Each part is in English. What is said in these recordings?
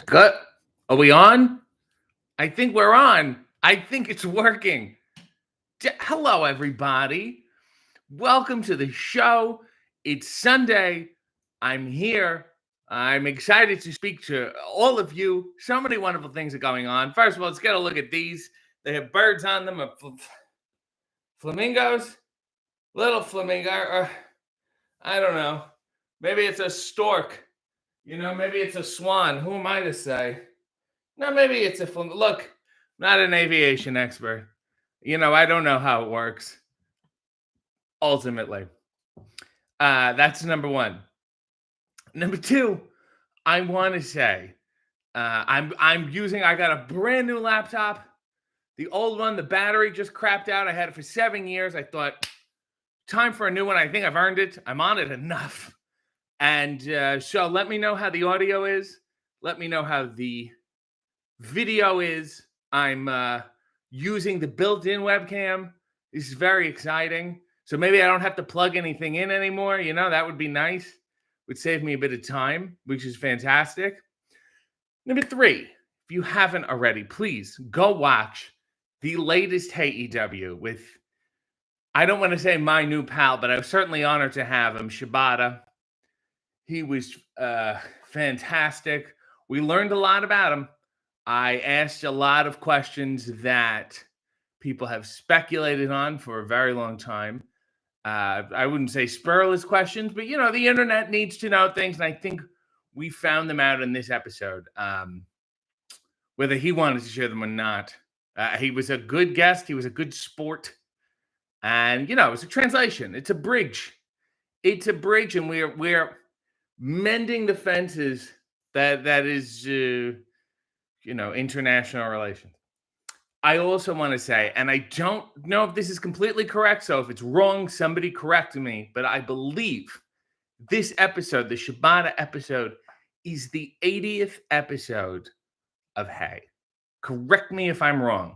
Good. Are we on? I think we're on. I think it's working. Hello, everybody. Welcome to the show. It's Sunday. I'm here. I'm excited to speak to all of you. So many wonderful things are going on. First of all, let's get a look at these. They have birds on them. Flamingos? Little flamingo. I don't know. Maybe it's a stork. Maybe it's a swan. Who am I to say? No, maybe it's a flamingo. Look, not an aviation expert. I don't know how it works. Ultimately. That's number one. Number two, I want to say, I got a brand new laptop. The old one, the battery just crapped out. I had it for 7 years. I thought, time for a new one. I think I've earned it. I'm on it enough. And so let me know how the audio is. Let me know how the video is. I'm using the built-in webcam. This is very exciting. So maybe I don't have to plug anything in anymore. That would be nice. Would save me a bit of time, which is fantastic. Number three, if you haven't already, please go watch the latest AEW with, I don't want to say my new pal, but I was certainly honored to have him, Shibata. He was fantastic. We learned a lot about him. I asked a lot of questions that people have speculated on for a very long time. I wouldn't say spurless questions, but, the internet needs to know things. And I think we found them out in this episode, whether he wanted to share them or not. He was a good guest. He was a good sport. And, it's a translation. It's a bridge. It's a bridge. And we're mending the fences that is, international relations. I also want to say, and I don't know if this is completely correct, so if it's wrong, somebody correct me, but I believe this episode, the Shabata episode, is the 80th episode of Hey. Correct me if I'm wrong,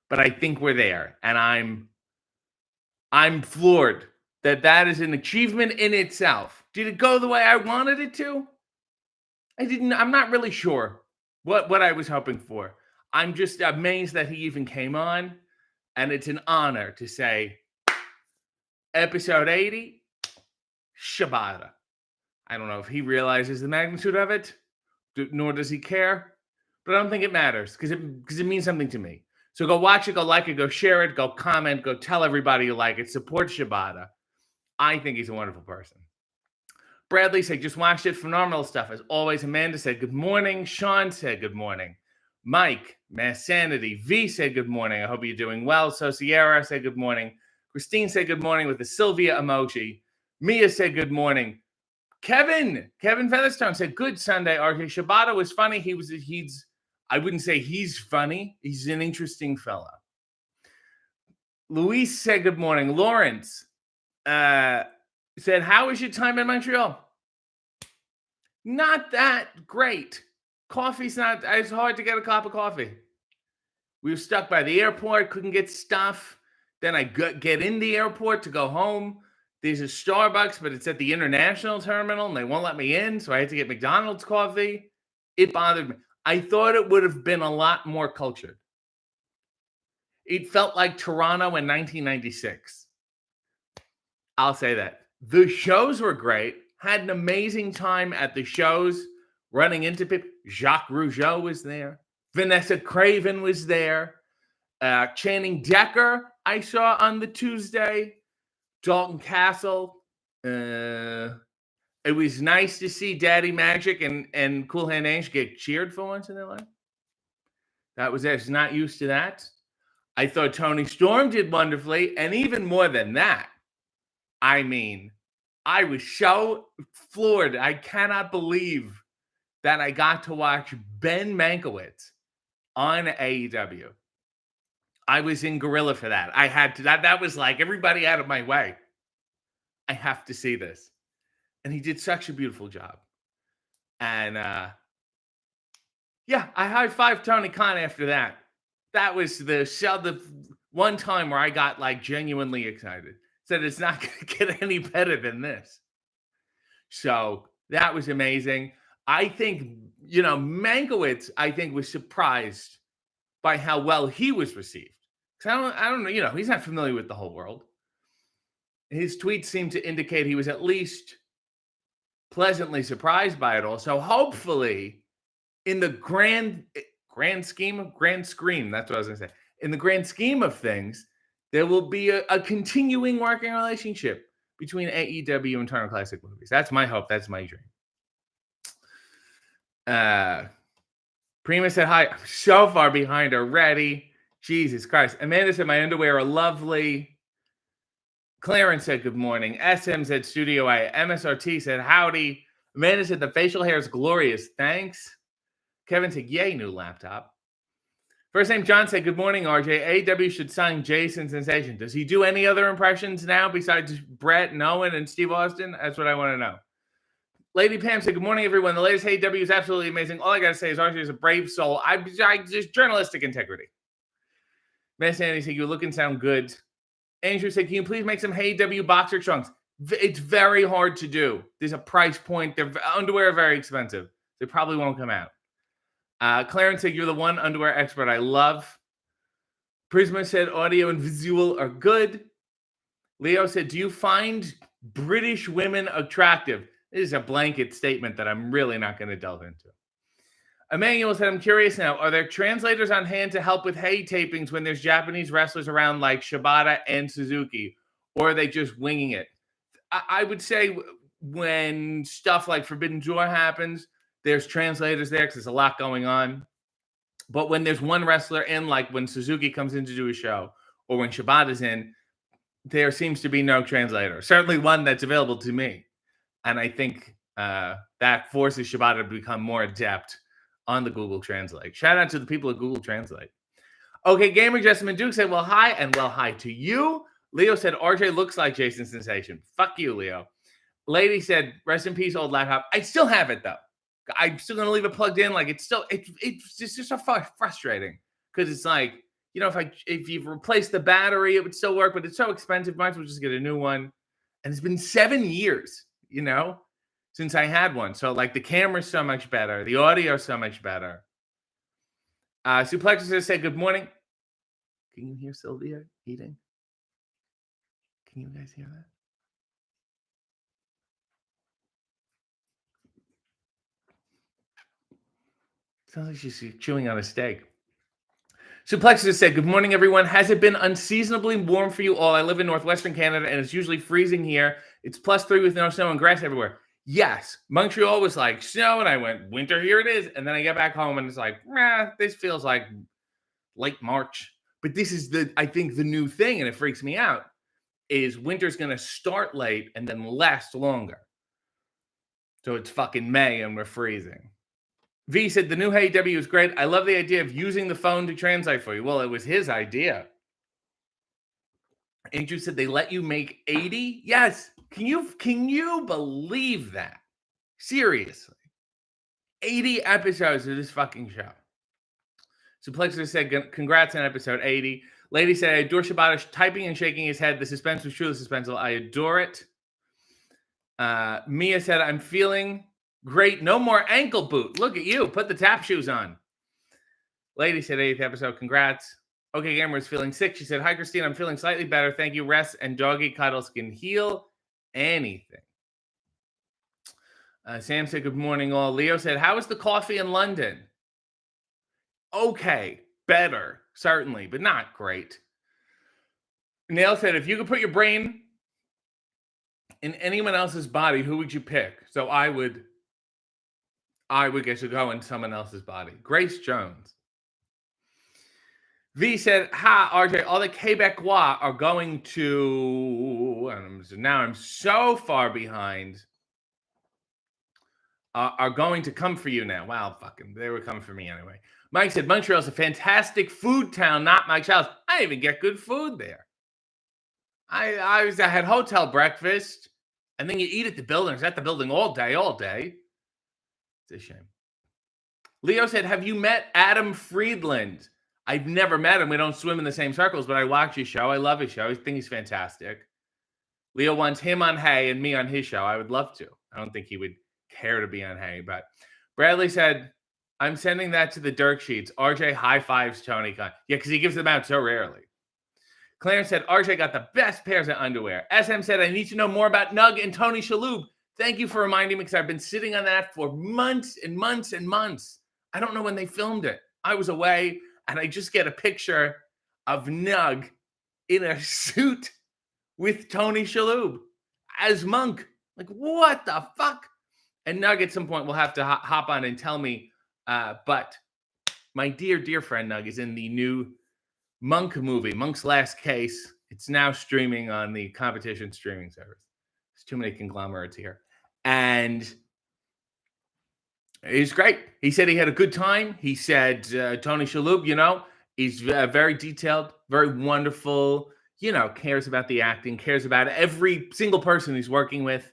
but I think we're there, and I'm floored that is an achievement in itself. Did it go the way I wanted it to? I'm not really sure what I was hoping for. I'm just amazed that he even came on, and it's an honor to say episode 80, Shabata. I don't know if he realizes the magnitude of it, nor does he care, but I don't think it matters because it means something to me. So go watch it, go like it, go share it, go comment, go tell everybody you like it, support Shabata. I think he's a wonderful person. Bradley said, just watched it. Phenomenal stuff. As always, Amanda said, good morning. Sean said, good morning. Mike, Mass Sanity. V said, good morning. I hope you're doing well. So Sierra said, good morning. Christine said, good morning with the Sylvia emoji. Mia said, good morning. Kevin Featherstone said, good Sunday, RJ. Shabata was funny. I wouldn't say he's funny. He's an interesting fella. Luis said, good morning. Lawrence, said, how was your time in Montreal? Not that great. It's hard to get a cup of coffee. We were stuck by the airport, couldn't get stuff. Then I get in the airport to go home. There's a Starbucks, but it's at the international terminal, and they won't let me in, so I had to get McDonald's coffee. It bothered me. I thought it would have been a lot more cultured. It felt like Toronto in 1996. I'll say that. The shows were great. Had an amazing time at the shows, running into people. Jacques Rougeau was there. Vanessa Craven was there. Channing Decker, I saw on the Tuesday. Dalton Castle. It was nice to see Daddy Magic and Cool Hand Angel get cheered for once in their life. That was it. Not used to that. I thought Tony Storm did wonderfully. And even more than that, I was so floored. I cannot believe that I got to watch Ben Mankiewicz on AEW. I was in Gorilla for that. I had to. That was like everybody out of my way. I have to see this. And he did such a beautiful job. And I high-fived Tony Khan after that. That was the one time where I got like genuinely excited. Said it's not going to get any better than this. So that was amazing. I think, Mankiewicz, I think, was surprised by how well he was received. Because I don't know, he's not familiar with the whole world. His tweets seem to indicate he was at least pleasantly surprised by it all. So hopefully, in the grand scheme, that's what I was going to say. In the grand scheme of things, there will be a continuing working relationship between AEW and Turner Classic Movies. That's my hope. That's my dream. Prima said, hi. I'm so far behind already. Jesus Christ. Amanda said, my underwear are lovely. Clarence said, good morning. SM said, Studio A. MSRT said, howdy. Amanda said, the facial hair is glorious. Thanks. Kevin said, yay, new laptop. First name John said, good morning, RJ. AEW should sign Jason Sensation. Does he do any other impressions now besides Brett and Owen and Steve Austin? That's what I want to know. Lady Pam said, good morning, everyone. The latest AEW is absolutely amazing. All I got to say is RJ is a brave soul. I just journalistic integrity. Miss Andy said, you look and sound good. Andrew said, can you please make some AEW boxer trunks? It's very hard to do. There's a price point. Their underwear are very expensive. They probably won't come out. Clarence said, you're the one underwear expert I love. Prisma said, audio and visual are good. Leo said, do you find British women attractive? This is a blanket statement that I'm really not going to delve into. Emmanuel said, I'm curious now. Are there translators on hand to help with hay tapings when there's Japanese wrestlers around like Shibata and Suzuki? Or are they just winging it? I would say when stuff like Forbidden Door happens, there's translators there because there's a lot going on. But when there's one wrestler in, like when Suzuki comes in to do a show or when Shibata's in, there seems to be no translator. Certainly one that's available to me. And I think that forces Shibata to become more adept on the Google Translate. Shout out to the people at Google Translate. Okay, Gamer Jessamine Duke said, well, hi, and well, hi to you. Leo said, RJ looks like Jason Sensation. Fuck you, Leo. Lady said, rest in peace, old laptop. I still have it, though. I'm still going to leave it plugged in. Like, it's just so frustrating. Because it's like, if you've replaced the battery, it would still work, but it's so expensive. Might as well just get a new one. And it's been 7 years, since I had one. So, like, the camera's so much better. The audio is so much better. Suplexus said, good morning. Can you hear Sylvia eating? Can you guys hear that? Sounds like she's chewing on a steak. Suplexus said, good morning, everyone. Has it been unseasonably warm for you all? I live in northwestern Canada, and it's usually freezing here. It's +3 with no snow and grass everywhere. Yes, Montreal was like snow, and I went, winter, here it is. And then I get back home, and it's like, this feels like late March. But this is, I think, the new thing, and it freaks me out, is winter's going to start late and then last longer. So it's fucking May, and we're freezing. V said, the new AEW is great. I love the idea of using the phone to translate for you. Well, it was his idea. Andrew said, they let you make 80? Yes. Can you believe that? Seriously. 80 episodes of this fucking show. Suplexus said, congrats on episode 80. Lady said, I adore Shabata typing and shaking his head. The suspense was truly suspenseful. I adore it. Mia said, I'm feeling great. No more ankle boot. Look at you. Put the tap shoes on. Lady said, 80th episode. Congrats. Okay, Gamer is feeling sick. She said, hi, Christine. I'm feeling slightly better. Thank you. Rest and doggy cuddles can heal anything. Sam said, good morning, all. Leo said, how is the coffee in London? Okay. Better. Certainly, but not great. Nail said, if you could put your brain in anyone else's body, who would you pick? So I would get to go in someone else's body. Grace Jones. V said, ha, RJ, all the Quebecois are going to, now I'm so far behind, are going to come for you now. Wow, fucking, they were coming for me anyway. Mike said, Montreal's a fantastic food town, not Mike's house. I didn't even get good food there. I had hotel breakfast, and then you eat at the building. It's at the building all day. It's a shame. Leo said, have you met Adam Friedland? I've never met him. We don't swim in the same circles, but I watch his show. I love his show. I think he's fantastic. Leo wants him on Hay and me on his show. I would love to. I don't think he would care to be on Hay, but Bradley said, I'm sending that to the Dirk sheets. RJ high fives Tony. Yeah, because he gives them out so rarely. Clarence said, RJ got the best pairs of underwear. SM said, I need to know more about Nug and Tony Shalhoub. Thank you for reminding me because I've been sitting on that for months and months and months. I don't know when they filmed it. I was away and I just get a picture of Nug in a suit with Tony Shalhoub as Monk. Like, what the fuck? And Nug at some point will have to hop on and tell me. But my dear, dear friend Nug is in the new Monk movie, Monk's Last Case. It's now streaming on the competition streaming service. There's too many conglomerates here. And it's great. He said he had a good time. He said Tony Shalhoub, he's very detailed, very wonderful, cares about the acting, cares about every single person he's working with.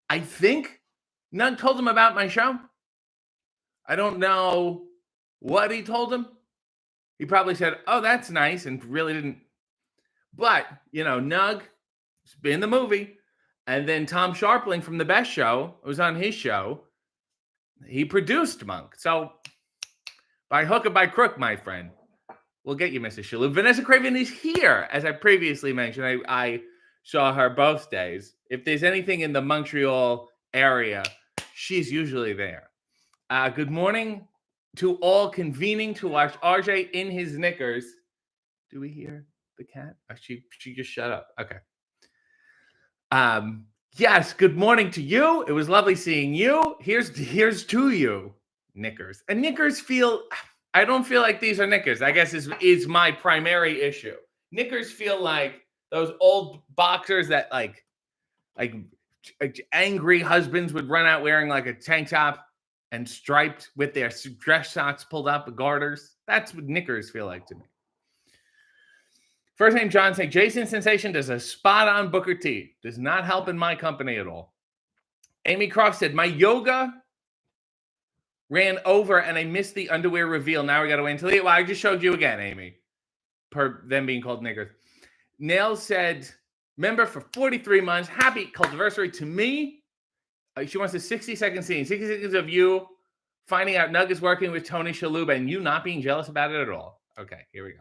I think Nug told him about my show. I don't know what he told him. He probably said, oh, that's nice, and really didn't. But, Nug was in the movie. And then Tom Sharpling from The Best Show was on his show. He produced Monk. So, by hook or by crook, my friend, we'll get you, Mrs. Shalhoub. Vanessa Craven is here. As I previously mentioned, I saw her both days. If there's anything in the Montreal area, she's usually there. Good morning to all convening to watch RJ in his knickers. Do we hear the cat? Oh, she just shut up. Okay. Yes, good morning to you. It was lovely seeing you. Here's to you, knickers. And knickers I don't feel like these are knickers, I guess is my primary issue. Knickers feel like those old boxers that like angry husbands would run out wearing like a tank top and striped with their dress socks pulled up, garters. That's what knickers feel like to me. First name John saying, Jason Sensation does a spot on Booker T. Does not help in my company at all. Amy Croft said, my yoga ran over and I missed the underwear reveal. Now we got to wait until I just showed you again, Amy. Per them being called niggers. Nail said, member for 43 months. Happy cultiversary to me. She wants a 60-second scene. 60 seconds of you finding out Nug is working with Tony Shalhoub and you not being jealous about it at all. Okay, here we go.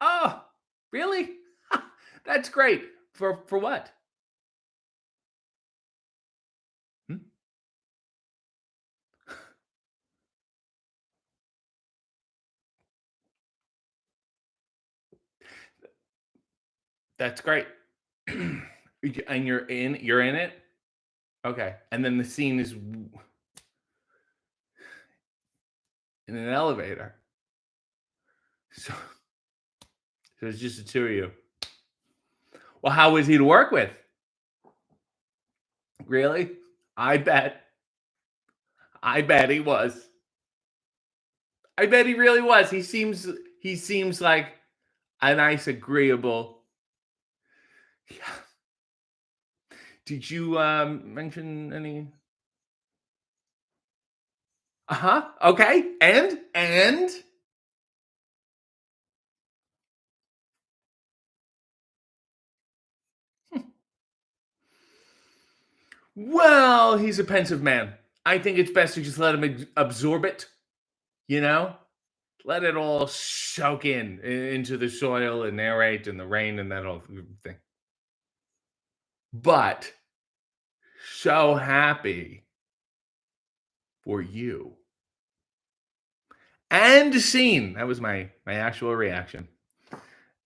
Oh, really? That's great. For what? That's great. And you're in it? Okay. And then the scene is in an elevator. So it's just the two of you. Well, how was he to work with? Really? I bet he was. I bet he really was. He seems like a nice, agreeable. Yeah. Did you mention any? Okay. And? Well, he's a pensive man. I think it's best to just let him absorb it, Let it all soak into the soil and aerate and the rain and that whole thing. But so happy for you. And scene. That was my actual reaction.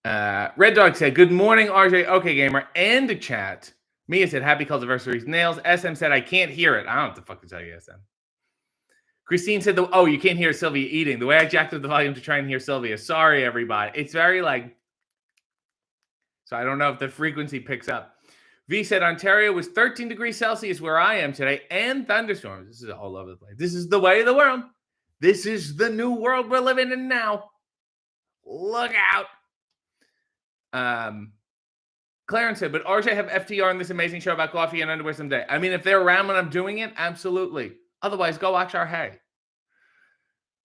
Red Dog said, good morning, RJ. Okay, gamer. And the chat. Mia said, happy cultiversaries. Nails. SM said, I can't hear it. I don't know what the fuck to tell you, SM. Christine said, you can't hear Sylvia eating. The way I jacked up the volume to try and hear Sylvia. Sorry, everybody. It's very so I don't know if the frequency picks up. V said, Ontario was 13 degrees Celsius where I am today and thunderstorms. This is all over the place. This is the way of the world. This is the new world we're living in now. Look out. Clarence said, but RJ have FTR in this amazing show about coffee and underwear someday. I mean, if they're around when I'm doing it, absolutely. Otherwise, go watch our Hey.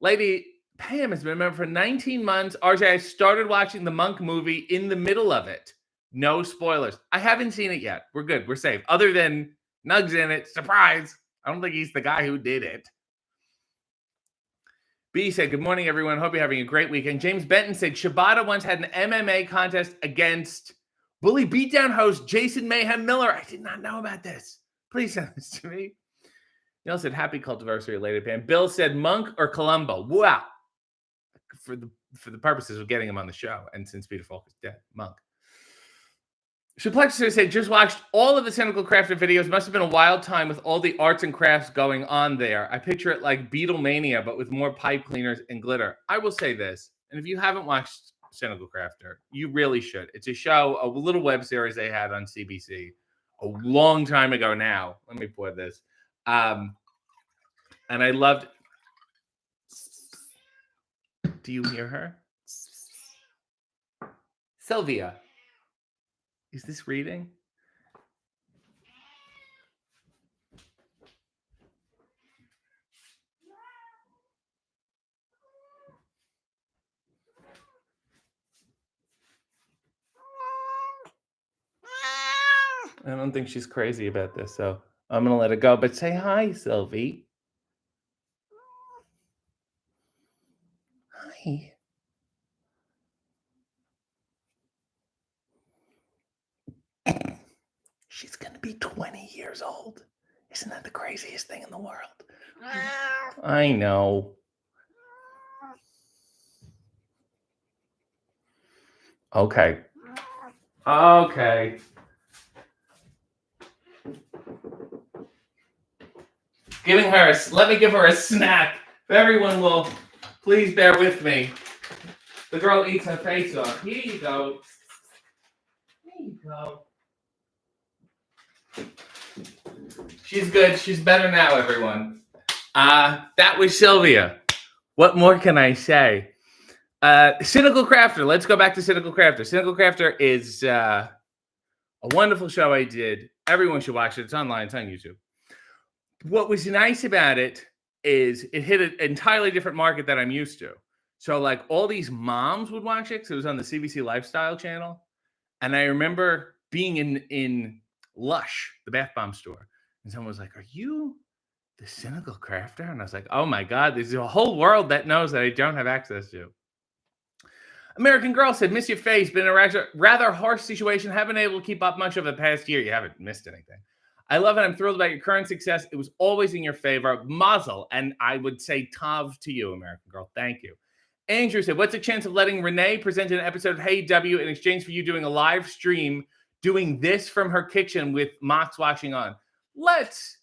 Lady Pam has been a member for 19 months. RJ, I started watching the Monk movie in the middle of it. No spoilers. I haven't seen it yet. We're good. We're safe. Other than Nug's in it. Surprise. I don't think he's the guy who did it. B said, good morning, everyone. Hope you're having a great weekend. James Benton said, Shibata once had an MMA contest against Bully Beatdown host Jason Mayhem Miller. I did not know about this. Please send this to me. Neil said, happy cultiversary, Lady Pan. Bill said, Monk or Columbo. Wow. For the purposes of getting him on the show, and since Peter Falk is dead, Monk. Suplexer said, just watched all of the Cynical Crafter videos. Must have been a wild time with all the arts and crafts going on there. I picture it like Beatlemania, but with more pipe cleaners and glitter. I will say this, and if you haven't watched Cynical Crafter, you really should. It's a show, a little web series they had on CBC a long time ago now. Let me pour this. And I loved... Do you hear her? Sylvia. Is this reading? I don't think she's crazy about this, so I'm going to let it go. But say hi, Sylvie. Hi. She's going to be 20 years old. Isn't that the craziest thing in the world? I know. Okay. Okay. Let me give her a snack. If everyone will please bear with me. The girl eats her face off. Here you go. Here you go. She's good. She's better now, everyone. That was Sylvia. What more can I say? Cynical Crafter. Let's go back to Cynical Crafter. Cynical Crafter is a wonderful show I did. Everyone should watch it. It's online. It's on YouTube. What was nice about it is it hit an entirely different market that I'm used to. So, like, all these moms would watch it because it was on the CBC Lifestyle channel. And I remember being in Lush, the bath bomb store. And someone was like, are you the Cynical Crafter? And I was like, oh, my God, there's a whole world that knows that I don't have access to. American Girl said, miss your face. Been in a rather harsh situation. Haven't been able to keep up much over the past year. You haven't missed anything. I love it. I'm thrilled about your current success. It was always in your favor. Mazel. And I would say tav to you, American Girl. Thank you. Andrew said, what's the chance of letting Renee present an episode of Hey W in exchange for you doing a live stream, doing this from her kitchen with Mox watching on? Let's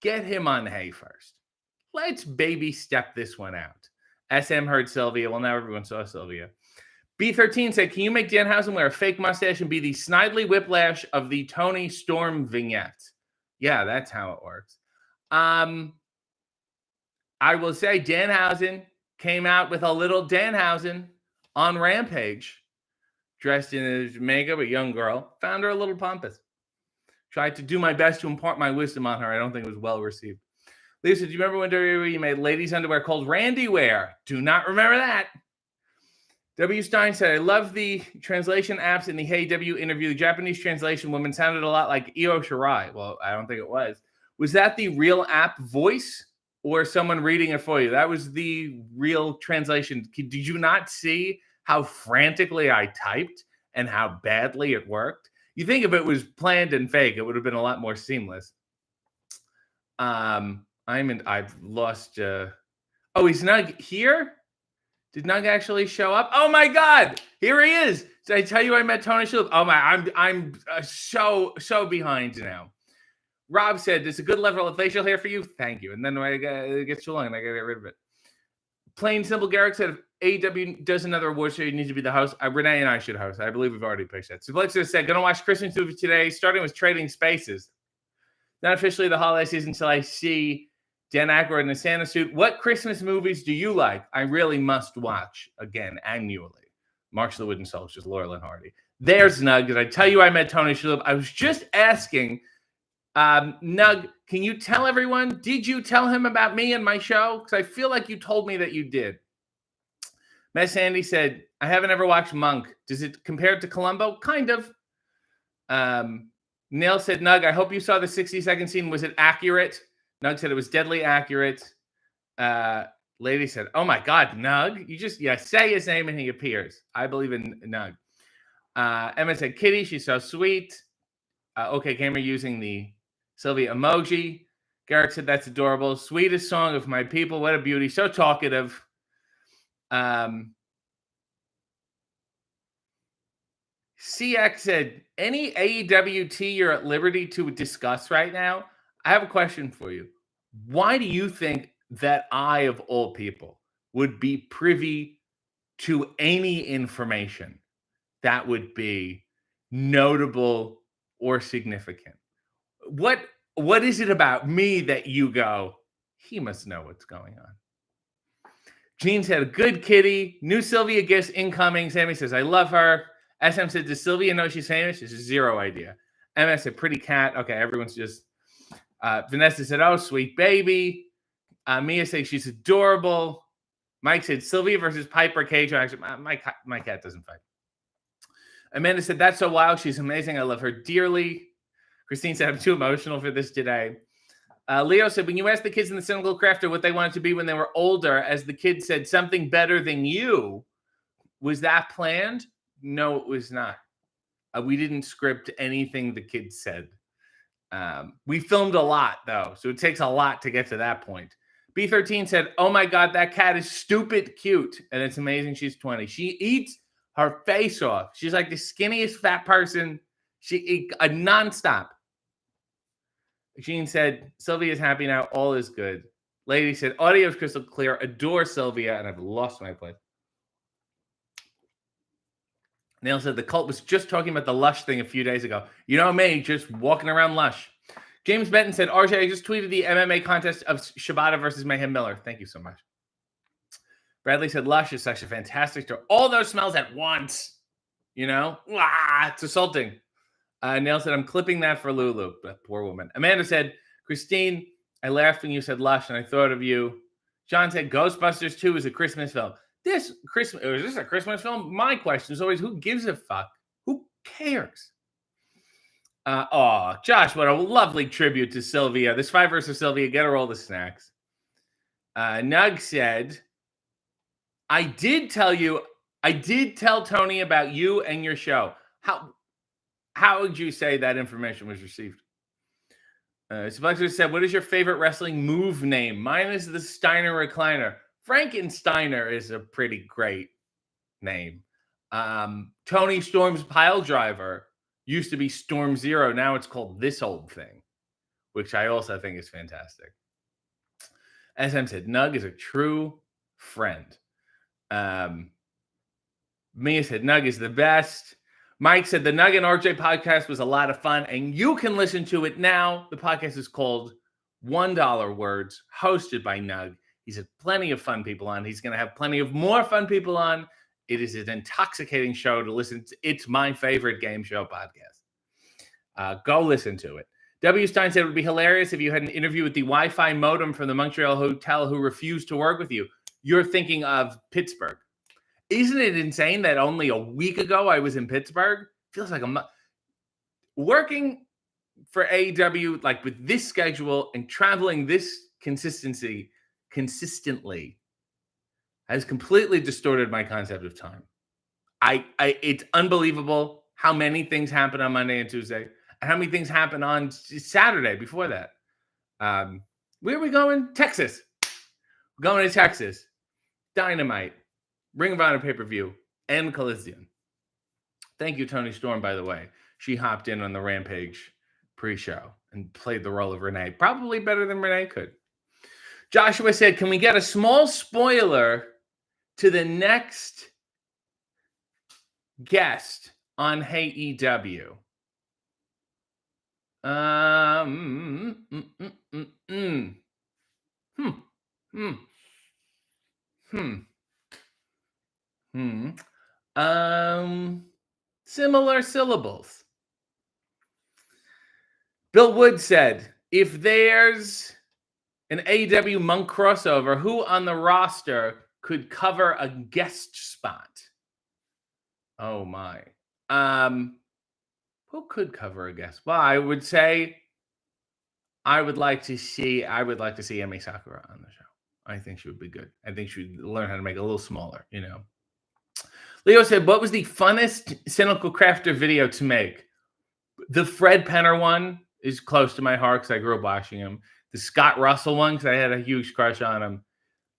get him on Hey first. Let's baby step this one out. SM heard Sylvia. Well, now everyone saw Sylvia. B13 said, can you make Danhausen wear a fake mustache and be the Snidely Whiplash of the Tony Storm vignette? Yeah, that's how it works. I will say Danhausen came out with a little Danhausen on Rampage, dressed in his makeup, a young girl. Found her a little pompous. Tried to do my best to impart my wisdom on her. I don't think it was well received. Lisa, do you remember when WWE made ladies' underwear called Randy Wear? Do not remember that. W. Stein said, I love the translation apps in the Hey W interview. The Japanese translation woman sounded a lot like Io Shirai. Well, I don't think it was. Was that the real app voice or someone reading it for you? That was the real translation. Did you not see how frantically I typed and how badly it worked? You think if it was planned and fake, it would have been a lot more seamless. I've lost. Oh, he's not here? Did Nug actually show up? Oh my God, here he is. Did I tell you I met Tony Shalhoub? Oh my, I'm so behind now. Rob said, "There's a good level of facial hair for you." Thank you. And then it gets too long, and I gotta get rid of it. Plain Simple Garrick said, if AEW does another award show, you need to be the host. Renee and I should host. I believe we've already picked that. So Blixer said, gonna watch Christmas movie today, starting with Trading Spaces. Not officially the holiday season until I see Dan Aykroyd in a Santa suit. What Christmas movies do you like? I really must watch again annually. March of the Wooden Soldiers, Laurel and Hardy. There's Nug. Did I tell you I met Tony Shalhoub? I was just asking, Nug, can you tell everyone? Did you tell him about me and my show? Because I feel like you told me that you did. Mess Andy said, I haven't ever watched Monk. Does it compare to Columbo? Kind of. Neil said, Nug, I hope you saw the 60-second scene. Was it accurate? Nug said it was deadly accurate. Lady said, "Oh my God, Nug! You just say his name and he appears." I believe in Nug. Emma said, "Kitty, she's so sweet." Okay, Gamer using the Sylvia emoji. Garrett said, "That's adorable. Sweetest song of my people. What a beauty. So talkative." CX said, "Any AEWT you're at liberty to discuss right now?" I have a question for you. Why do you think that I, of all people, would be privy to any information that would be notable or significant? What is it about me that you go, he must know what's going on? Gene said, "A good kitty. New Sylvia gifts incoming." Sammy says, "I love her." SM said, "Does Sylvia know she's famous?" She says, "Zero idea." MS said, "Pretty cat." Okay, everyone's just. Vanessa said, "Oh, sweet baby." Mia said, "She's adorable." Mike said, "Sylvia versus Piper Cage." Actually, my cat doesn't fight. Amanda said, "That's so wild. She's amazing. I love her dearly." Christine said, "I'm too emotional for this today." Leo said, "When you asked the kids in the Cynical Crafter what they wanted to be when they were older, as the kids said, something better than you, was that planned?" No, it was not. We didn't script anything the kids said. We filmed a lot, though, so it takes a lot to get to that point. B13 said, "Oh my God, that cat is stupid cute, and it's amazing she's 20. She eats her face off. She's like the skinniest fat person. She eats nonstop." Gene said, "Sylvia is happy now. All is good." Lady said, "Audio is crystal clear. Adore Sylvia." And I've lost my place. Neil said, "The cult was just talking about the Lush thing a few days ago. You know me, just walking around Lush." James Benton said, "RJ, I just tweeted the MMA contest of Shabata versus Mayhem Miller." Thank you so much. Bradley said, "Lush is such a fantastic store. All those smells at once. You know? It's assaulting." Neil said, "I'm clipping that for Lulu." Poor woman. Amanda said, "Christine, I laughed when you said Lush and I thought of you." John said, "Ghostbusters 2 is a Christmas film." Is this a Christmas film? My question is always, who gives a fuck? Who cares? Josh, what a lovely tribute to Sylvia. This 5 versus Sylvia, get her all the snacks. Nug said, I did tell Tony about you and your show. How would you say that information was received? Sylvia said, "What is your favorite wrestling move name?" Mine is the Steiner Recliner. Frankensteiner is a pretty great name. Tony Storm's Pile Driver used to be Storm Zero. Now it's called This Old Thing, which I also think is fantastic. SM said, "Nug is a true friend." Mia said, "Nug is the best." Mike said, "The Nug and RJ podcast was a lot of fun, and you can listen to it now." The podcast is called $1 Words, hosted by Nug. He's had plenty of fun people on. He's going to have plenty of more fun people on. It is an intoxicating show to listen to. It's my favorite game show podcast. Go listen to it. W. Stein said, "It would be hilarious if you had an interview with the Wi-Fi modem from the Montreal hotel who refused to work with you." You're thinking of Pittsburgh. Isn't it insane that only a week ago I was in Pittsburgh? Feels like working for AEW, like with this schedule and traveling this consistently has completely distorted my concept of time. It's unbelievable how many things happen on Monday and Tuesday, and how many things happen on Saturday before that. Where are we going? Texas. We're going to Texas. Dynamite. Ring of Honor pay-per-view, and Coliseum. Thank you, Tony Storm, by the way. She hopped in on the Rampage pre-show and played the role of Renee. Probably better than Renee could. Joshua said, "Can we get a small spoiler to the next guest on AEW?" Similar syllables. Bill Wood said, "If there's an AEW Monk crossover, who on the roster could cover a guest spot?" Oh my. Who could cover a guest? Well, I would say I would like to see Emi Sakura on the show. I think she would be good. I think she would learn how to make it a little smaller, you know. Leo said, what was the funnest Cynical Crafter video to make? The Fred Penner one is close to my heart because I grew up watching him. The Scott Russell one because I had a huge crush on him.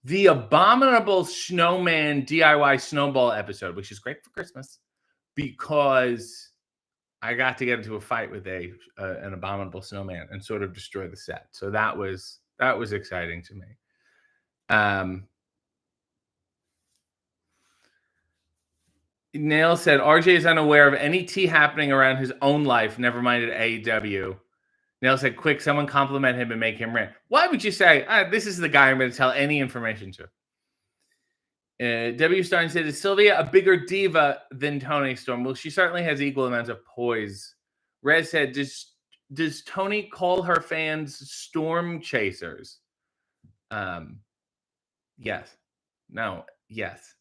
The Abominable Snowman DIY Snowball episode, which is great for Christmas because I got to get into a fight with an abominable snowman and sort of destroy the set. So that was exciting to me. Nail said RJ is unaware of any tea happening around his own life, never mind at AEW. Nail said, quick, someone compliment him and make him rant. Why would you say, this is the guy I'm going to tell any information to? W. Stein said, is Sylvia a bigger diva than Tony Storm? Well, she certainly has equal amounts of poise. Rez said, does Tony call her fans storm chasers? Yes. No. Yes.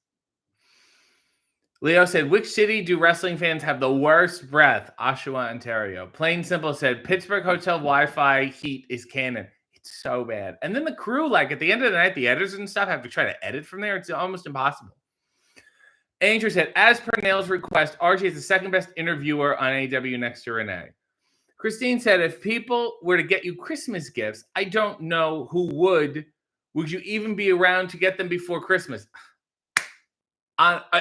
Leo said, which city do wrestling fans have the worst breath? Oshawa, Ontario. Plain Simple said, Pittsburgh hotel Wi-Fi heat is canon. It's so bad. And then the crew, like at the end of the night, the editors and stuff have to try to edit from there. It's almost impossible. Andrew said, as per Nail's request, RJ is the second best interviewer on AEW next to Renee. Christine said, if people were to get you Christmas gifts, I don't know who would. Would you even be around to get them before Christmas?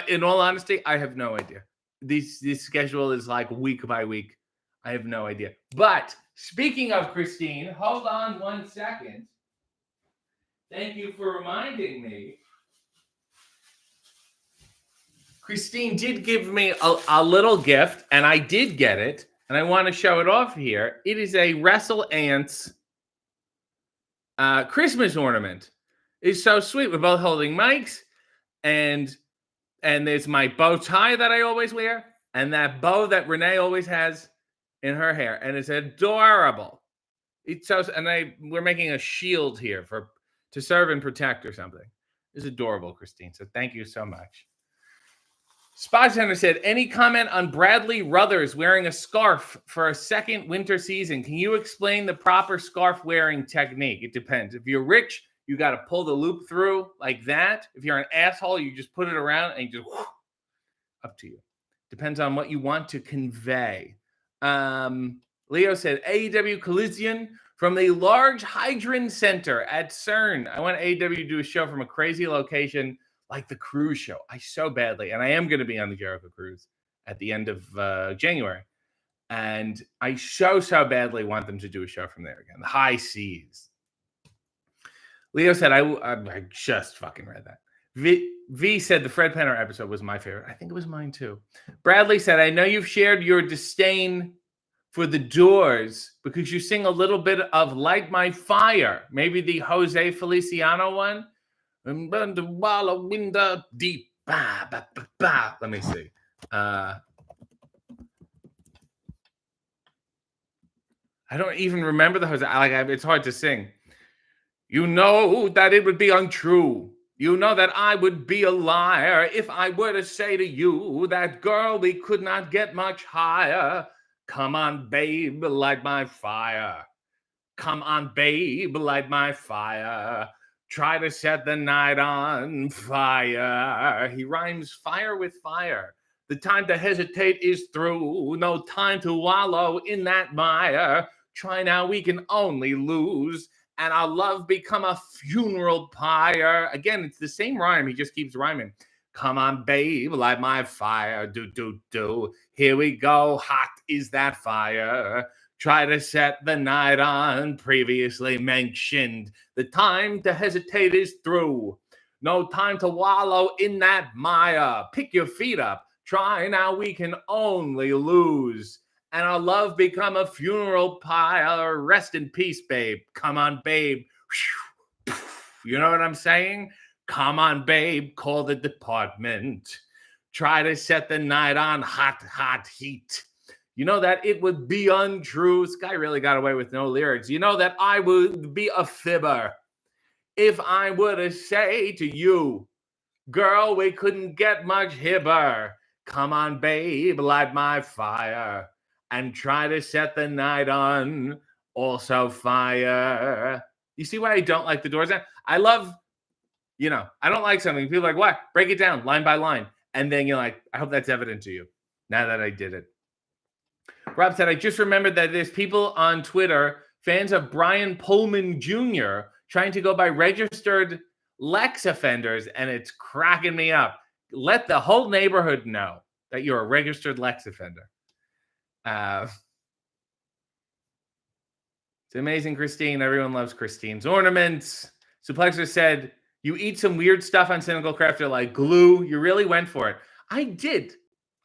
In all honesty, I have no idea. This schedule is like week by week. I have no idea. But speaking of Christine, hold on 1 second. Thank you for reminding me. Christine did give me a little gift, and I did get it, and I want to show it off here. It is a Wrestle Ants Christmas ornament. It's so sweet. We're both holding mics, and there's my bow tie that I always wear, and that bow that Renee always has in her hair, and it's adorable. It's so, and we're making a shield here to serve and protect or something. It's adorable, Christine. So thank you so much. Spot Center said, any comment on Bradley Ruthers wearing a scarf for a second winter season? Can you explain the proper scarf wearing technique? It depends. If you're rich, you got to pull the loop through like that. If you're an asshole, you just put it around and you just up to you. Depends on what you want to convey. Leo said, AEW Collision from the Large Hydrogen Center at CERN. I want AEW to do a show from a crazy location like the cruise show. I so badly, and I am going to be on the Jericho cruise at the end of January. And I so badly want them to do a show from there again. The high seas. Leo said, I just fucking read that. V said the Fred Penner episode was my favorite. I think it was mine too. Bradley said, I know you've shared your disdain for the Doors because you sing a little bit of Light My Fire. Maybe the Jose Feliciano one. And burn the wall of window deep. Bah, bah, bah, bah. Let me see. I don't even remember the Jose. It's hard to sing. You know that it would be untrue. You know that I would be a liar if I were to say to you that, girl, we could not get much higher. Come on, babe, light my fire. Come on, babe, light my fire. Try to set the night on fire. He rhymes fire with fire. The time to hesitate is through. No time to wallow in that mire. Try now, we can only lose. And our love become a funeral pyre. Again, it's the same rhyme. He just keeps rhyming. Come on, babe, light my fire. Do. Here we go. Hot is that fire. Try to set the night on, previously mentioned. The time to hesitate is through. No time to wallow in that mire. Pick your feet up. Try now, we can only lose. And our love become a funeral pyre. Rest in peace, babe. Come on, babe. You know what I'm saying? Come on, babe. Call the department. Try to set the night on hot heat. You know that it would be untrue. This guy really got away with no lyrics. You know that I would be a fibber if I were to say to you, girl, we couldn't get much hibber. Come on, babe, light my fire and try to set the night on also fire. You see why I don't like the Doors? I love I don't like something. People are like, what? Break it down line by line. And then you're like, I hope that's evident to you now that I did it. Rob said, I just remembered that there's people on Twitter, fans of Brian Pullman Jr., trying to go by registered Lex offenders, and it's cracking me up. Let the whole neighborhood know that you're a registered Lex offender. It's amazing, Christine. Everyone loves Christine's ornaments. Suplexer said, you eat some weird stuff on Cynical Crafter like glue. You really went for it. I did.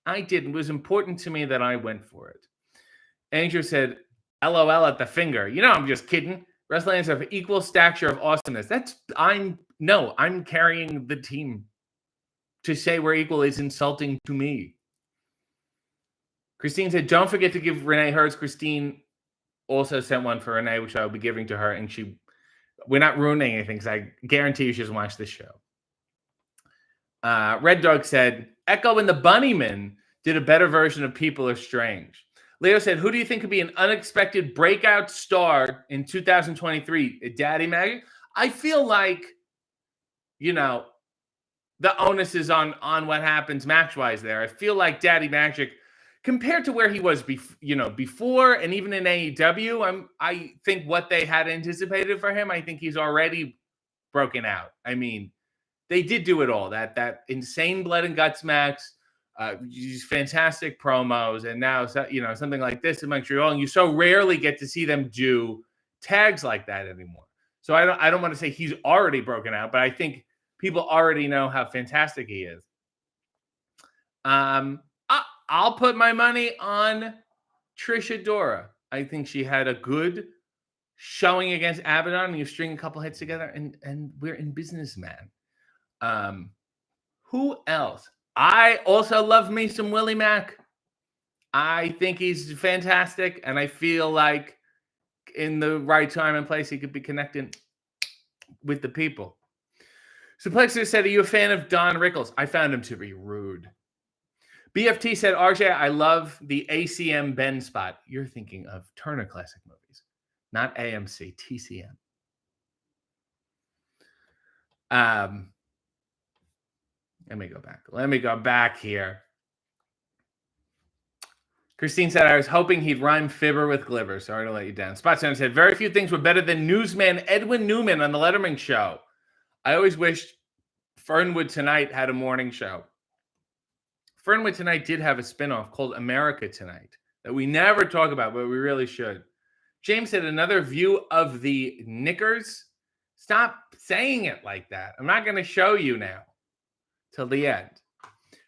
It was important to me that I went for it. Andrew said, LOL at the finger. I'm just kidding. Wrestlers have equal stature of awesomeness. I'm carrying the team. To say we're equal is insulting to me. Christine said, don't forget to give Renee hers. Christine also sent one for Renee, which I will be giving to her. And we're not ruining anything because I guarantee you she doesn't watch this show. Red Dog said, Echo and the Bunnymen did a better version of People Are Strange. Leo said, who do you think could be an unexpected breakout star in 2023? Daddy Magic? I feel like, the onus is on what happens match-wise there. I feel like Daddy Magic, compared to where he was before and even in AEW, I think what they had anticipated for him, I think he's already broken out. I mean, they did do it all. That insane blood and guts match, these fantastic promos, and now something like this in Montreal, and you so rarely get to see them do tags like that anymore. So I don't want to say he's already broken out, but I think people already know how fantastic he is. I'll put my money on Trish Adora. I think she had a good showing against Abaddon, and you string a couple hits together, and we're in business, man. Who else? I also love me some Willie Mack. I think he's fantastic, and I feel like in the right time and place, he could be connecting with the people. Suplexer said, are you a fan of Don Rickles? I found him to be rude. BFT said, RJ, I love the ACM Ben spot. You're thinking of Turner Classic Movies, not AMC, TCM. Let me go back here. Christine said, I was hoping he'd rhyme fibber with gliver. Sorry to let you down. Spot Center said, very few things were better than newsman Edwin Newman on the Letterman show. I always wished Fernwood Tonight had a morning show. Fernwood Tonight did have a spinoff called America Tonight that we never talk about, but we really should. James said, another view of the knickers. Stop saying it like that. I'm not going to show you now till the end.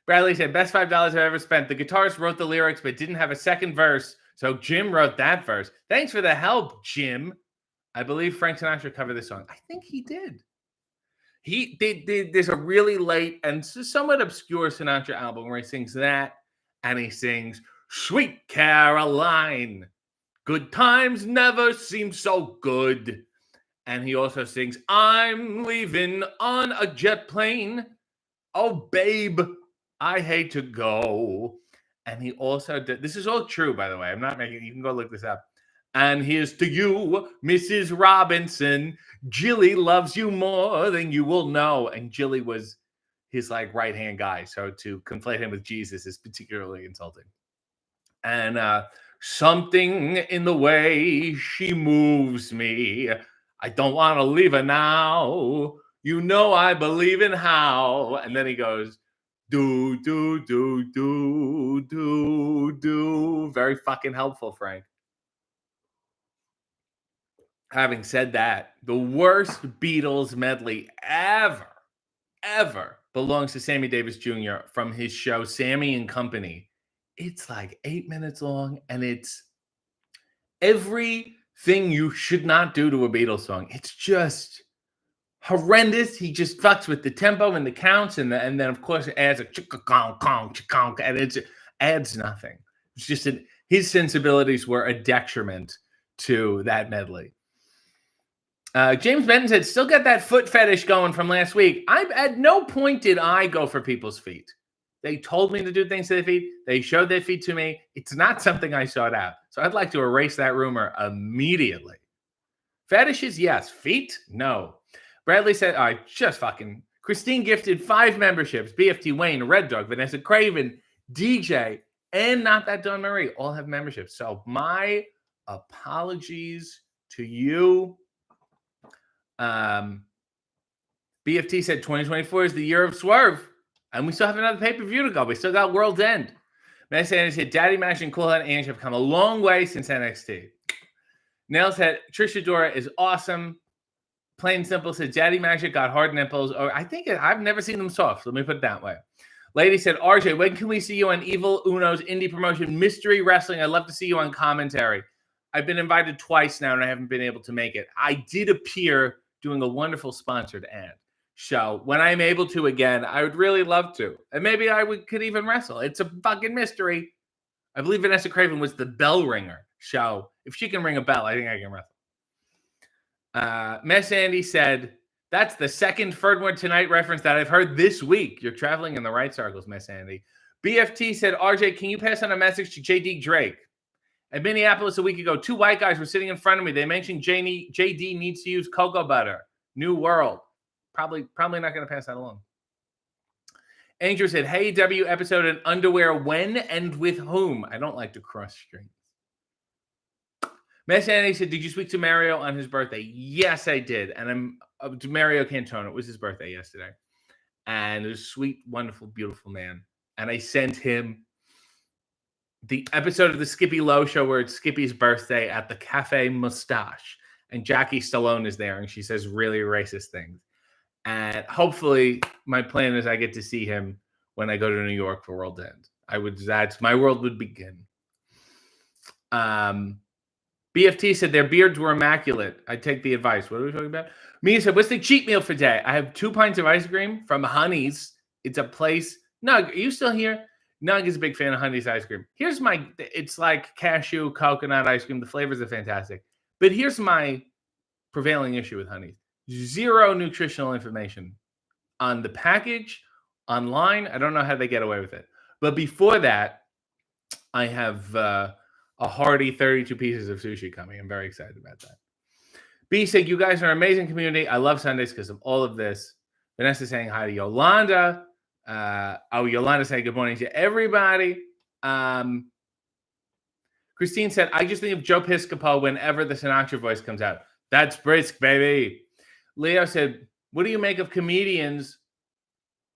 Bradley said, best $5 I've ever spent. The guitarist wrote the lyrics, but didn't have a second verse. So Jim wrote that verse. Thanks for the help, Jim. I believe Frank Sinatra covered this song. I think he did. There's a really late and somewhat obscure Sinatra album where he sings that, and he sings Sweet Caroline. Good times never seem so good. And he also sings, I'm leaving on a jet plane. Oh, babe, I hate to go. And he also did, this is all true, by the way. I'm not making, you can go look this up. And here's to you, Mrs. Robinson. Jilly loves you more than you will know. And Jilly was his right-hand guy. So to conflate him with Jesus is particularly insulting. And something in the way she moves me. I don't want to leave her now. You know I believe in how. And then he goes, do, do, do, do, do, do. Very fucking helpful, Frank. Having said that, the worst Beatles medley ever belongs to Sammy Davis Jr. from his show Sammy and Company. It's 8 minutes long, and it's everything you should not do to a Beatles song. It's just horrendous. He just fucks with the tempo and the counts, and then of course it adds a chicka-kong, and it adds nothing. It's just his sensibilities were a detriment to that medley. James Benton said, still got that foot fetish going from last week. At no point did I go for people's feet. They told me to do things to their feet. They showed their feet to me. It's not something I sought out. So I'd like to erase that rumor immediately. Fetishes, yes. Feet, no. Bradley said, all right, just fucking. Christine gifted 5 memberships. BFT Wayne, Red Dog, Vanessa Craven, DJ, and Not That Dawn Marie all have memberships. So my apologies to you. BFT said 2024 is the year of Swerve. And we still have another pay-per-view to go. We still got World's End. Vanessa Anderson said, Daddy Mash and Cool Head Ange have come a long way since NXT. Nails said, Trisha Dora is awesome. Plain Simple said, Daddy Magic got hard nipples. Or I think I've never seen them soft. Let me put it that way. Lady said, RJ, when can we see you on Evil Uno's indie promotion, Mystery Wrestling? I'd love to see you on commentary. I've been invited twice now, and I haven't been able to make it. I did appear doing a wonderful sponsored ad. So when I'm able to again, I would really love to. And maybe could even wrestle. It's a fucking mystery. I believe Vanessa Craven was the bell ringer. So if she can ring a bell, I think I can wrestle. Miss Andy said, that's the second Ferdward Tonight reference that I've heard this week. You're traveling in the right circles, Miss Andy. BFT said, RJ, can you pass on a message to JD Drake? At Minneapolis a week ago, 2 white guys were sitting in front of me. They mentioned JD needs to use cocoa butter. New world. Probably not going to pass that along. Angel said, hey, W episode in underwear when and with whom? I don't like to cross streams. Miss Annie said, did you speak to Mario on his birthday? Yes, I did. And I'm to Mario Cantona. It was his birthday yesterday. And it was a sweet, wonderful, beautiful man. And I sent him the episode of the Skippy Lowe show where it's Skippy's birthday at the Cafe Mustache. And Jackie Stallone is there. And she says really racist things. And hopefully my plan is I get to see him when I go to New York for World End. That's my world would begin. BFT said their beards were immaculate. I take the advice. What are we talking about? Mia said, what's the cheat meal for today? I have 2 pints of ice cream from Honey's. It's a place. Nug, are you still here? Nug is a big fan of Honey's ice cream. It's like cashew, coconut ice cream. The flavors are fantastic. But here's my prevailing issue with Honey's. 0 nutritional information on the package, online. I don't know how they get away with it. But before that, I have a hearty 32 pieces of sushi coming. I'm very excited about that. B said, you guys are an amazing community. I love Sundays because of all of this. Vanessa saying hi to Yolanda. Yolanda saying good morning to everybody. Christine said, I just think of Joe Piscopo whenever the Sinatra voice comes out. That's brisk, baby. Leo said, what do you make of comedians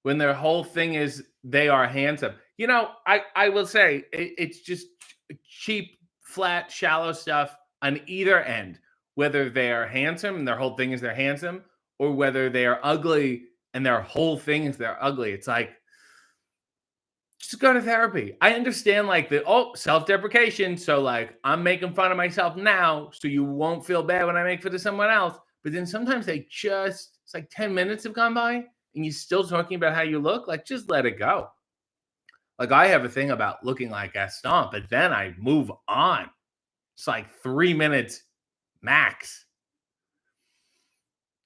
when their whole thing is they are handsome? You know, I will say it's just cheap, flat, shallow stuff on either end, whether they are handsome and their whole thing is they're handsome, or whether they are ugly and their whole thing is they're ugly. It's like, just go to therapy. I understand like self-deprecation. So like I'm making fun of myself now so you won't feel bad when I make fun of someone else. But then sometimes it's like 10 minutes have gone by and you're still talking about how you look. Like, just let it go. Like, I have a thing about looking like Gaston, but then I move on. It's like 3 minutes max.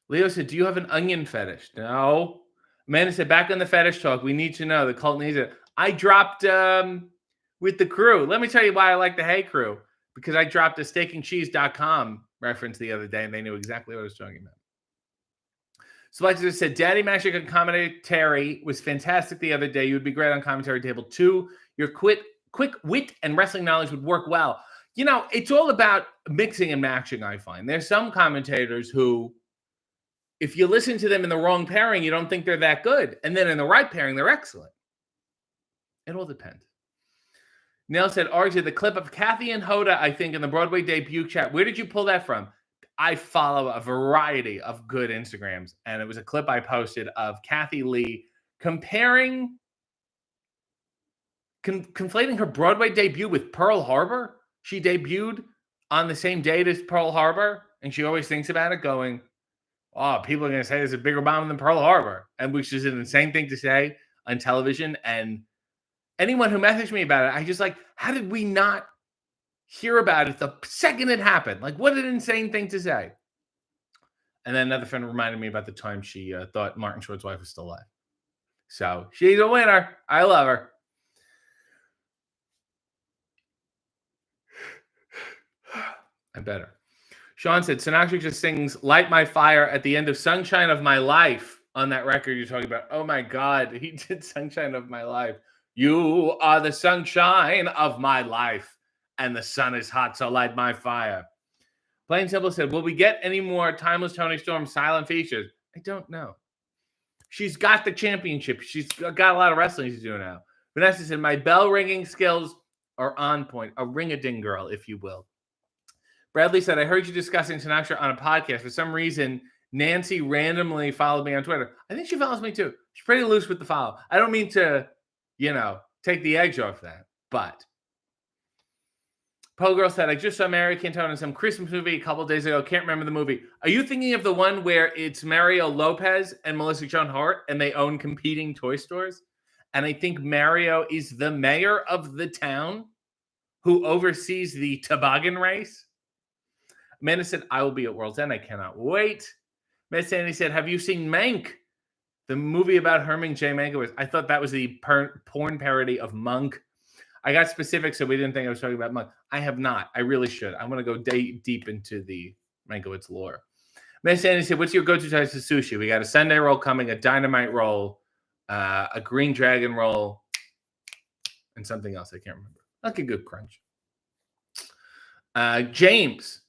Leo said, do you have an onion fetish? No. Amanda said, back on the fetish talk, we need to know. The cult needs it. I dropped with the crew. Let me tell you why I like the Hey Crew. Because I dropped a steakandcheese.com reference the other day, and they knew exactly what I was talking about. Selector said, Daddy Magic on commentary was fantastic the other day. You would be great on commentary table 2. Your quick wit and wrestling knowledge would work well. You know, it's all about mixing and matching, I find. There's some commentators who, if you listen to them in the wrong pairing, you don't think they're that good. And then in the right pairing, they're excellent. It all depends. Neil said, RJ, the clip of Kathy and Hoda, I think, in the Broadway debut chat. Where did you pull that from? I follow a variety of good Instagrams, and it was a clip I posted of Kathy Lee conflating her Broadway debut with Pearl Harbor. She debuted on the same date as Pearl Harbor, and she always thinks about it going, oh, people are going to say it's a bigger bomb than Pearl Harbor, and which is an insane thing to say on television. And anyone who messaged me about it, I just like, how did we not hear about it the second it happened? Like, what an insane thing to say. And then another friend reminded me about the time she thought Martin Short's wife was still alive. So she's a winner. I love her. I better. Sean said, Sinatra just sings Light My Fire at the end of Sunshine of My Life on that record you're talking about. Oh my God, he did Sunshine of My Life. You are the sunshine of my life, and the sun is hot, so light my fire. Plain Simple said, will we get any more Timeless Tony Storm silent features? I don't know. She's got the championship. She's got a lot of wrestling she's doing now. Vanessa said, my bell ringing skills are on point. A ring-a-ding girl, if you will. Bradley said, I heard you discussing Sinatra on a podcast. For some reason, Nancy randomly followed me on Twitter. I think she follows me too. She's pretty loose with the follow. I don't mean to, take the edge off that. But Poe Girl said, I just saw Mary Cantone in some Christmas movie a couple days ago. Can't remember the movie. Are you thinking of the one where it's Mario Lopez and Melissa Joan Hart and they own competing toy stores? And I think Mario is the mayor of the town who oversees the toboggan race. Amanda said, I will be at World's End. I cannot wait. Miss Sandy said, have you seen Mank? The movie about Herman J. Mankiewicz. I thought that was the porn parody of Monk. I got specific, so we didn't think I was talking about Monk. I have not. I really should. I'm going to go deep into the Mankiewicz lore. Miss Sandy said, what's your go-to type of sushi? We got a Sunday roll coming, a dynamite roll, a green dragon roll, and something else I can't remember. Like a good crunch. James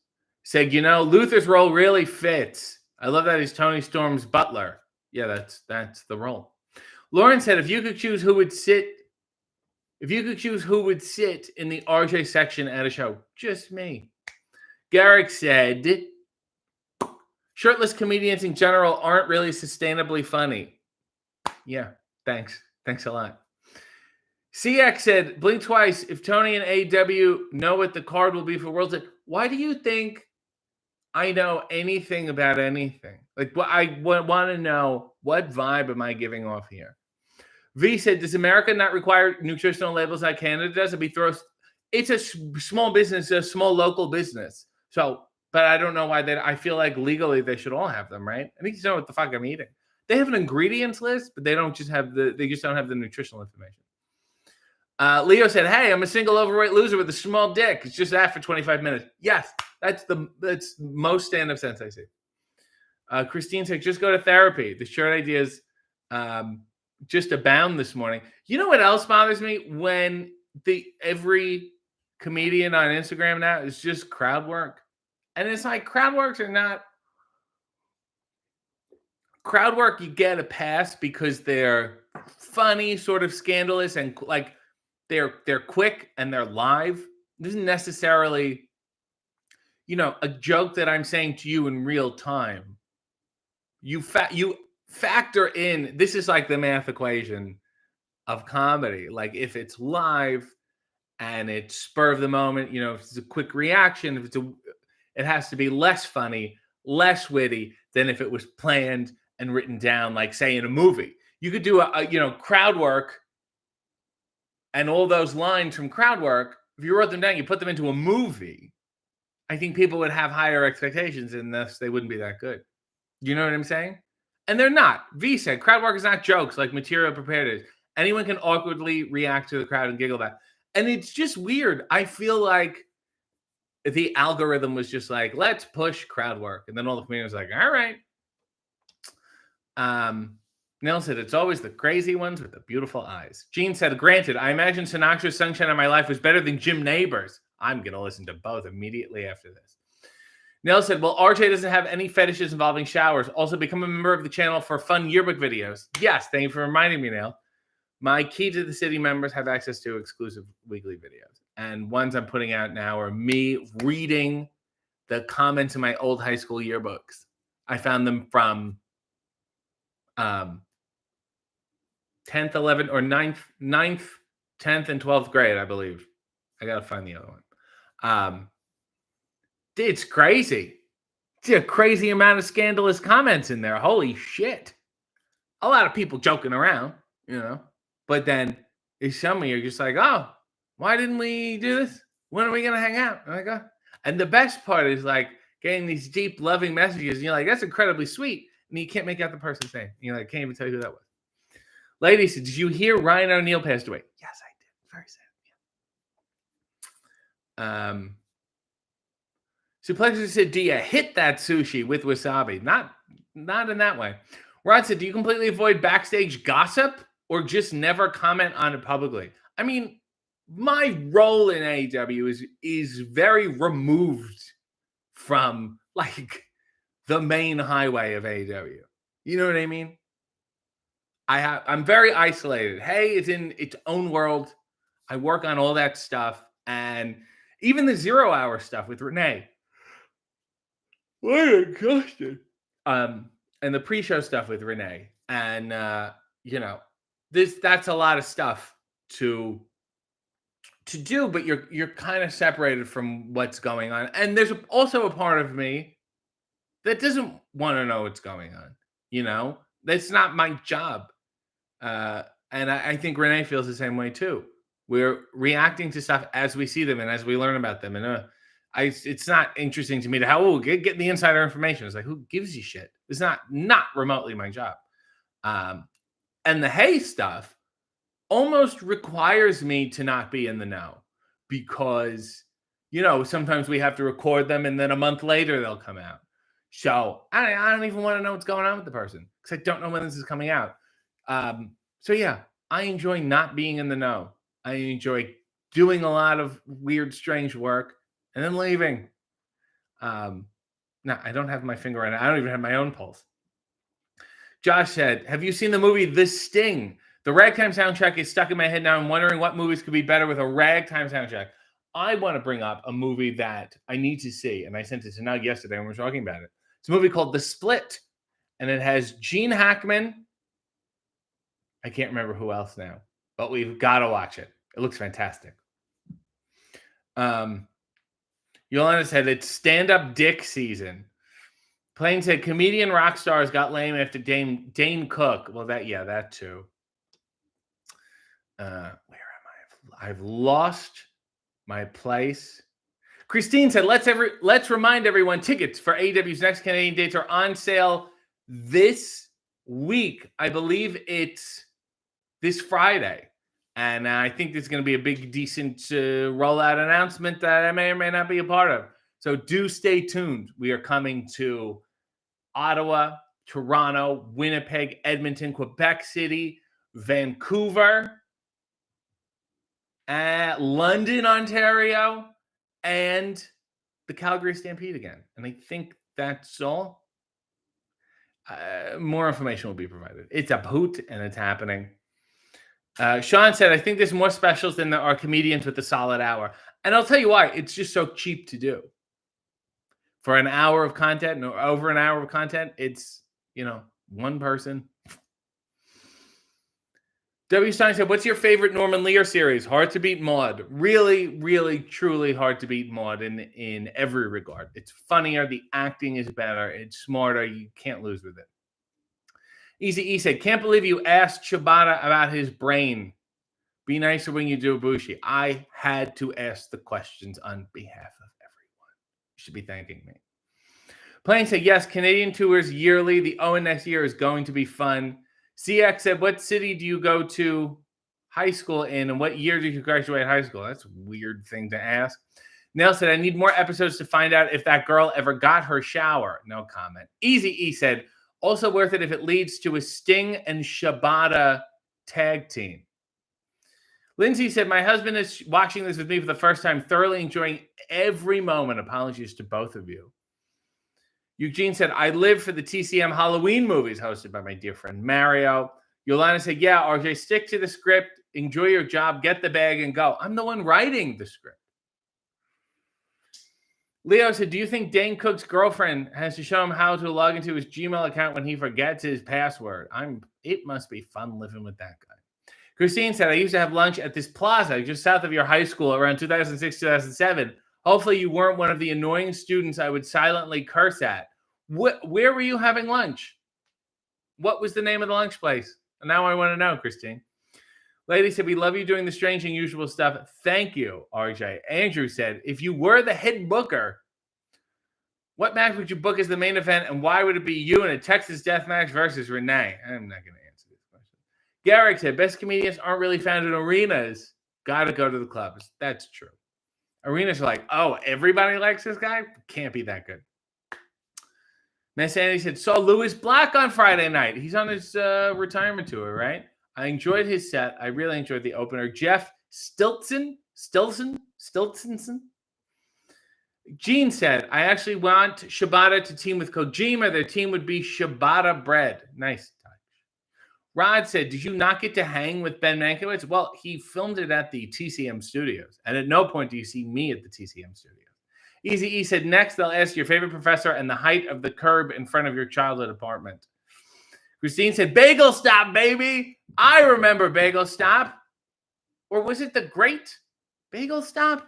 said, Luther's role really fits. I love that he's Tony Storm's butler. Yeah, that's the role. Lauren said, if you could choose who would sit in the RJ section at a show, just me. Garrick said, shirtless comedians in general aren't really sustainably funny. Yeah, thanks. Thanks a lot. CX said, blink twice. If Tony and AEW know what the card will be for World's End, why do you think I know anything about anything? Like, I want to know, what vibe am I giving off here? V said, does America not require nutritional labels like Canada does? It's a small business, a small local business. So, but I don't know why I feel like legally they should all have them, right? I need to know what the fuck I'm eating. They have an ingredients list, but they just don't have the nutritional information. Leo said, hey, I'm a single overweight loser with a small dick. It's just that for 25 minutes. Yes, that's most stand-up sense I see. Christine said, just go to therapy. The shirt ideas just abound this morning. You know what else bothers me? When every comedian on Instagram now is just crowd work. And it's like, crowd works are not... Crowd work, you get a pass because they're funny, sort of scandalous, and like they're quick and they're live. This isn't necessarily, a joke that I'm saying to you in real time. You factor in, this is like the math equation of comedy. Like if it's live and it's spur of the moment, if it's a quick reaction, it has to be less funny, less witty than if it was planned and written down, like say in a movie. You could do a crowd work, and all those lines from crowd work, if you wrote them down, you put them into a movie, I think people would have higher expectations, and thus they wouldn't be that good. You know what I'm saying? And they're not. V said, crowd work is not jokes like material prepared is. Anyone can awkwardly react to the crowd and giggle back. And it's just weird. I feel like the algorithm was just like, let's push crowd work. And then all the comedians were like, all right. Nell said, it's always the crazy ones with the beautiful eyes. Gene said, granted, I imagine Sinatra's Sunshine of My Life was better than Jim Neighbors. I'm going to listen to both immediately after this. Nell said, well, RJ doesn't have any fetishes involving showers. Also, become a member of the channel for fun yearbook videos. Yes, thank you for reminding me, Nell. My Key to the City members have access to exclusive weekly videos. And ones I'm putting out now are me reading the comments in my old high school yearbooks. I found them from 10th, 11th, or 9th, 10th, and 12th grade, I believe. I got to find the other one. It's crazy. It's a crazy amount of scandalous comments in there. Holy shit. A lot of people joking around, But then some of you are just like, oh, why didn't we do this? When are we going to hang out? And I go, and the best part is like getting these deep, loving messages. And you're like, that's incredibly sweet. And you can't make out the person's name. You're like, can't even tell you who that was. Lady said, did you hear Ryan O'Neal passed away? Yes, I did. Very sad. Yeah. Suplexer said, do you hit that sushi with wasabi? Not in that way. Rod said, do you completely avoid backstage gossip or just never comment on it publicly? I mean, my role in AEW is very removed from like the main highway of AEW. You know what I mean? I'm very isolated. Hey, it's in its own world. I work on all that stuff, and even the 0 hour stuff with Renee. What a question. And the pre-show stuff with Renee. And that's a lot of stuff to do, but you're kind of separated from what's going on. And there's also a part of me that doesn't want to know what's going on. That's not my job. And I think Renee feels the same way too. We're reacting to stuff as we see them and as we learn about them. And it's not interesting to me to get the insider information. It's like, who gives you shit? It's not remotely my job. And the Hey stuff almost requires me to not be in the know because, sometimes we have to record them and then a month later they'll come out. So I don't even want to know what's going on with the person because I don't know when this is coming out. So yeah, I enjoy not being in the know. I enjoy doing a lot of weird, strange work and then leaving. No, I don't have my finger on it. I don't even have my own pulse. Josh said, have you seen the movie The Sting? The ragtime soundtrack is stuck in my head now. I'm wondering what movies could be better with a ragtime soundtrack. I want to bring up a movie that I need to see, and I sent it to Nug yesterday when we were talking about it. It's a movie called The Split, and it has Gene Hackman. I can't remember who else now, but we've got to watch it. It looks fantastic. Yolanda said it's stand-up dick season. Plain said comedian rock stars got lame after Dane Cook. Well, that too. Where am I? I've lost my place. Christine said, let's remind everyone tickets for AEW's next Canadian dates are on sale this week. I believe it's this Friday. And I think there's going to be a big, decent rollout announcement that I may or may not be a part of. So do stay tuned. We are coming to Ottawa, Toronto, Winnipeg, Edmonton, Quebec City, Vancouver, London, Ontario, and the Calgary Stampede again. And I think that's all. More information will be provided. It's a hoot and it's happening. Sean said, I think there's more specials than there are comedians with a solid hour. And I'll tell you why. It's just so cheap to do. For an hour of content, or over an hour of content, it's, one person. W. Stein said, what's your favorite Norman Lear series? Hard to beat Maude. Really, really, truly hard to beat Maude in every regard. It's funnier. The acting is better. It's smarter. You can't lose with it. Easy E said, can't believe you asked Shibata about his brain. Be nicer when you do Ibushi. I had to ask the questions on behalf of everyone. You should be thanking me. Plain said, yes, Canadian tours yearly. The Owen next year is going to be fun. CX said, what city do you go to high school in, and what year did you graduate high school? That's a weird thing to ask. Nell said, I need more episodes to find out if that girl ever got her shower. No comment. Easy E said, also worth it if it leads to a Sting and Shabata tag team. Lindsay said, my husband is watching this with me for the first time, thoroughly enjoying every moment. Apologies to both of you. Eugene said, I live for the TCM Halloween movies hosted by my dear friend Mario. Yolanda said, yeah, RJ, stick to the script, enjoy your job, get the bag, and go. I'm the one writing the script. Leo said, do you think Dane Cook's girlfriend has to show him how to log into his Gmail account when he forgets his password? It must be fun living with that guy. Christine said, I used to have lunch at this plaza just south of your high school around 2006, 2007. Hopefully you weren't one of the annoying students I would silently curse at. Where were you having lunch? What was the name of the lunch place? And now I want to know, Christine. Lady said, we love you doing the strange and unusual stuff. Thank you, RJ. Andrew said, if you were the head booker, what match would you book as the main event, and why would it be you in a Texas death match versus Renee? I'm not going to answer this question. Garrick said, best comedians aren't really found in arenas. Got to go to the clubs. That's true. Arenas are like, oh, everybody likes this guy? Can't be that good. Miss Andy said, saw Lewis Black on Friday night. He's on his retirement tour, right? I enjoyed his set. I really enjoyed the opener. Jeff Stilson. Gene said, I actually want Shibata to team with Kojima. Their team would be Shibata Bread. Nice touch. Rod said, did you not get to hang with Ben Mankiewicz? Well, he filmed it at the TCM studios. And at no point do you see me at the TCM studios. Easy E said, next, they'll ask your favorite professor and the height of the curb in front of your childhood apartment. Christine said, Bagel Stop, baby. I remember Bagel Stop. Or was it the Great Bagel Stop?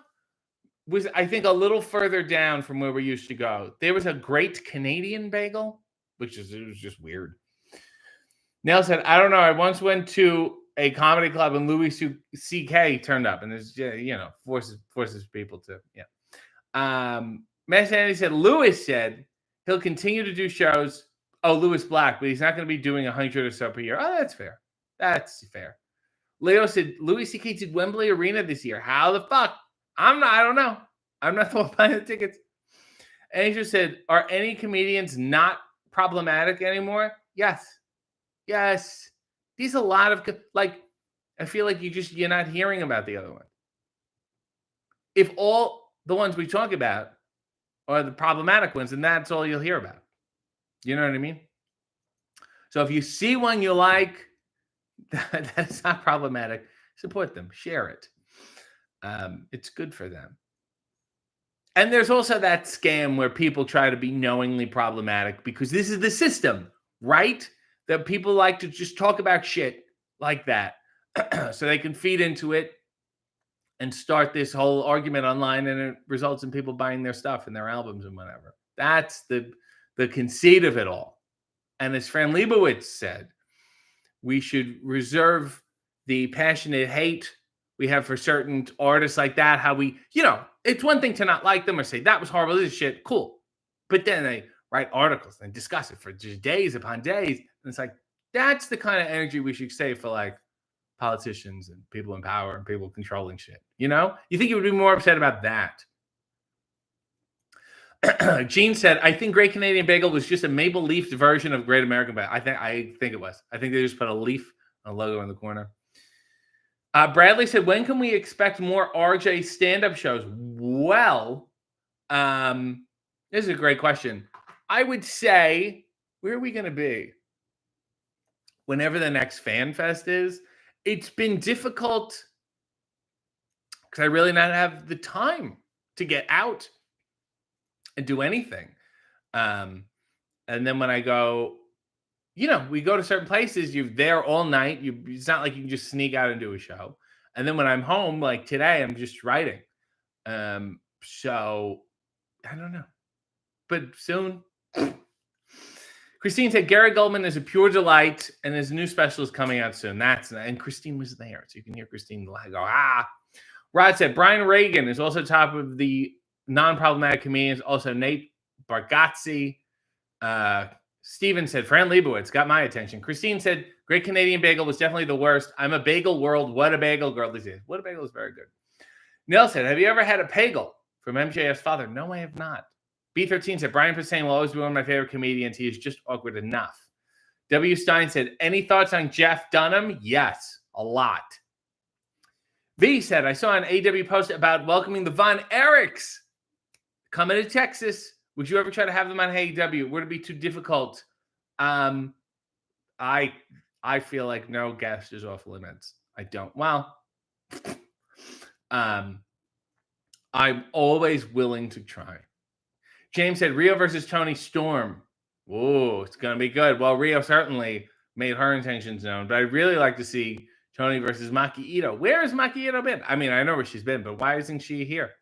Was, I think, a little further down from where we used to go. There was a Great Canadian Bagel, it was just weird. Nell said, I don't know. I once went to a comedy club and Louis C.K. turned up. And there's, forces people to, Matt Sandy said, Lewis said he'll continue to do shows. Oh, Lewis Black, but he's not going to be doing 100 or so per year. Oh, that's fair. That's fair. Leo said, Louis C.K. did Wembley Arena this year. How the fuck? I don't know. I'm not the one buying the tickets. Angel said, are any comedians not problematic anymore? Yes. There's a lot of, I feel like you're not hearing about the other one. If all the ones we talk about are the problematic ones, and that's all you'll hear about. You know what I mean? So if you see one you like, that's not problematic, support them, share it. It's good for them. And there's also that scam where people try to be knowingly problematic because this is the system, right? That people like to just talk about shit like that so they can feed into it and start this whole argument online, and it results in people buying their stuff and their albums and whatever. That's the conceit of it all. And as Fran Lebowitz said, we should reserve the passionate hate we have for certain artists like that. How we, it's one thing to not like them or say, that was horrible, this is shit, cool. But then they write articles and discuss it for just days upon days. And it's like, that's the kind of energy we should save for politicians and people in power and people controlling shit. You think you would be more upset about that. Gene said, I think Great Canadian Bagel was just a maple leaf version of Great American Bagel. I think it was. I think they just put a leaf, a logo in the corner. Bradley said, when can we expect more RJ stand-up shows? Well, this is a great question. I would say, where are we going to be? Whenever the next Fan Fest is. It's been difficult because I really not have the time to get out and do anything. And then when I go, we go to certain places, you're there all night. It's not like you can just sneak out and do a show. And then when I'm home, like today, I'm just writing. So I don't know, but soon. Christine said, Gary Goldman is a pure delight, and his new special is coming out soon. And Christine was there, so you can hear Christine go, ah. Rod said, Brian Reagan is also top of the non-problematic comedians. Also, Nate Bargatze. Steven said, Fran Lebowitz got my attention. Christine said, Great Canadian Bagel was definitely the worst. I'm a bagel world. What a bagel girl this is. What a bagel is very good. Neil said, have you ever had a pagel from MJF's father? No, I have not. B13 said, Brian Posehn will always be one of my favorite comedians. He is just awkward enough. W. Stein said, any thoughts on Jeff Dunham? Yes, a lot. V said, I saw an AEW post about welcoming the Von Erichs coming to Texas. Would you ever try to have them on AEW? Would it be too difficult? I feel like no guest is off limits. I don't. Well, I'm always willing to try. James said, Rio versus Tony Storm. Whoa, it's going to be good. Well, Rio certainly made her intentions known, but I'd really like to see Tony versus Maki Ito. Where has Maki Ito been? I mean, I know where she's been, but why isn't she here?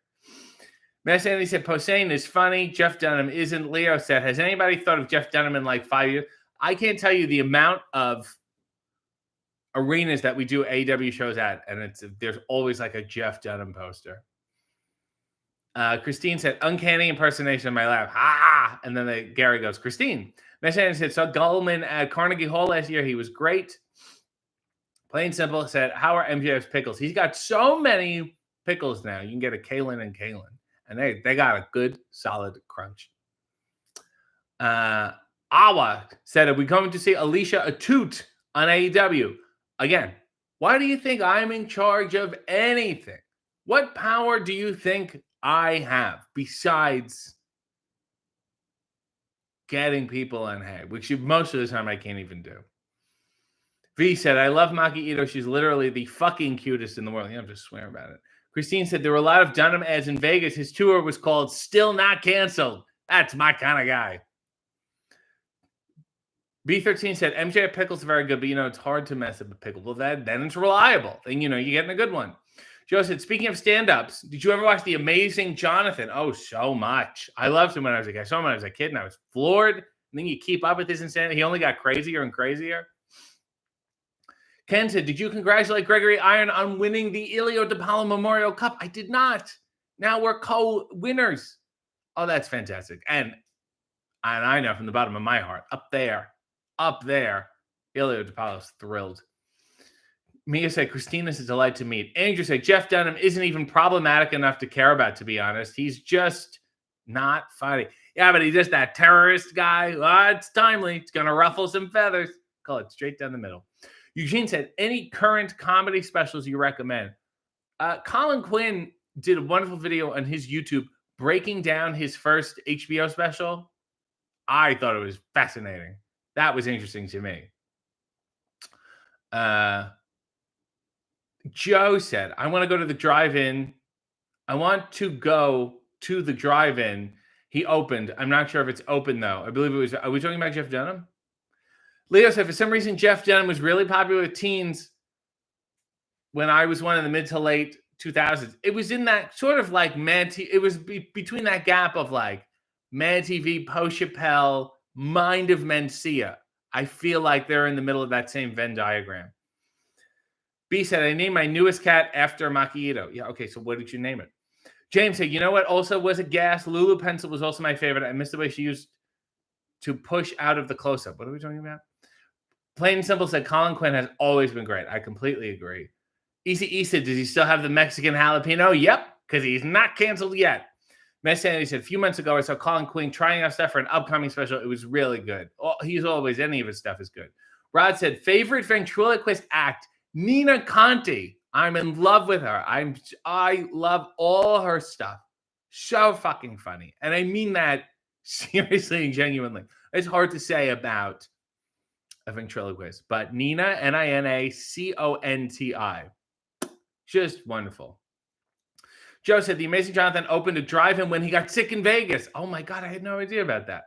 Mass Andy said, Posehn is funny. Jeff Dunham isn't. Leo said, has anybody thought of Jeff Dunham in 5 years? I can't tell you the amount of arenas that we do AEW shows at, and there's always a Jeff Dunham poster. Christine said, uncanny impersonation in my lap. Ha! And then Gary goes, Christine. Mass Andy said, saw Goldman at Carnegie Hall last year. He was great. Plain simple said, how are MJF's pickles? He's got so many pickles now. You can get a Kalen and Kalen. And they got a good, solid crunch. Awa said, are we going to see Alicia Atut on AEW? Again, why do you think I'm in charge of anything? What power do you think I have besides getting people on hay, which most of the time I can't even do? V said, I love Maki Ito. She's literally the fucking cutest in the world. I'm just swearing about it. Christine said, there were a lot of Dunham ads in Vegas. His tour was called Still Not Canceled. That's my kind of guy. B13 said, MJ Pickles are very good, but, it's hard to mess up a pickle. Well, then it's reliable. Then, you're getting a good one. Joe said, speaking of stand-ups, did you ever watch The Amazing Jonathan? Oh, so much. I loved him when I was a kid. I saw him when I was a kid, and I was floored. And then you keep up with his insanity. He only got crazier and crazier. Ken said, did you congratulate Gregory Iron on winning the Ilio DiPaolo Memorial Cup? I did not. Now we're co-winners. Oh, that's fantastic. And I know from the bottom of my heart, up there, Ilio DiPaolo's thrilled. Mia said, Christina's a delight to meet. Andrew said, Jeff Dunham isn't even problematic enough to care about, to be honest. He's just not funny. Yeah, but he's just that terrorist guy. It's timely. It's going to ruffle some feathers. Call it straight down the middle. Eugene said, any current comedy specials you recommend? Colin Quinn did a wonderful video on his YouTube breaking down his first HBO special. I thought it was fascinating. That was interesting to me. Joe said, I want to go to the drive-in. I want to go to the drive-in. He opened. I'm not sure if it's open, though. I believe it was. Are we talking about Jeff Dunham? Leo said, for some reason, Jeff Dunham was really popular with teens when I was one in the mid to late 2000s. It was in that sort of like Mad TV. It was between that gap of like Mad TV, Post Chappelle, Mind of Mencia. I feel like they're in the middle of that same Venn diagram. B said, I named my newest cat after Maki Ito. Yeah, okay, so what did you name it? James said, you know what also was a gas? Lulu Pencil was also my favorite. I missed the way she used to push out of the close-up. What are we talking about? Plain and Simple said, Colin Quinn has always been great. I completely agree. Easy said, does he still have the Mexican jalapeno? Yep, because he's not canceled yet. Mess Sandy said, a few months ago, I saw Colin Quinn trying out stuff for an upcoming special. It was really good. Any of his stuff is good. Rod said, favorite ventriloquist act, Nina Conti. I'm in love with her. I love all her stuff. So fucking funny. And I mean that seriously and genuinely. It's hard to say about a ventriloquist, but Nina, Ninaconti. Just wonderful. Joe said, the Amazing Jonathan opened a drive-in when he got sick in Vegas. Oh my God, I had no idea about that.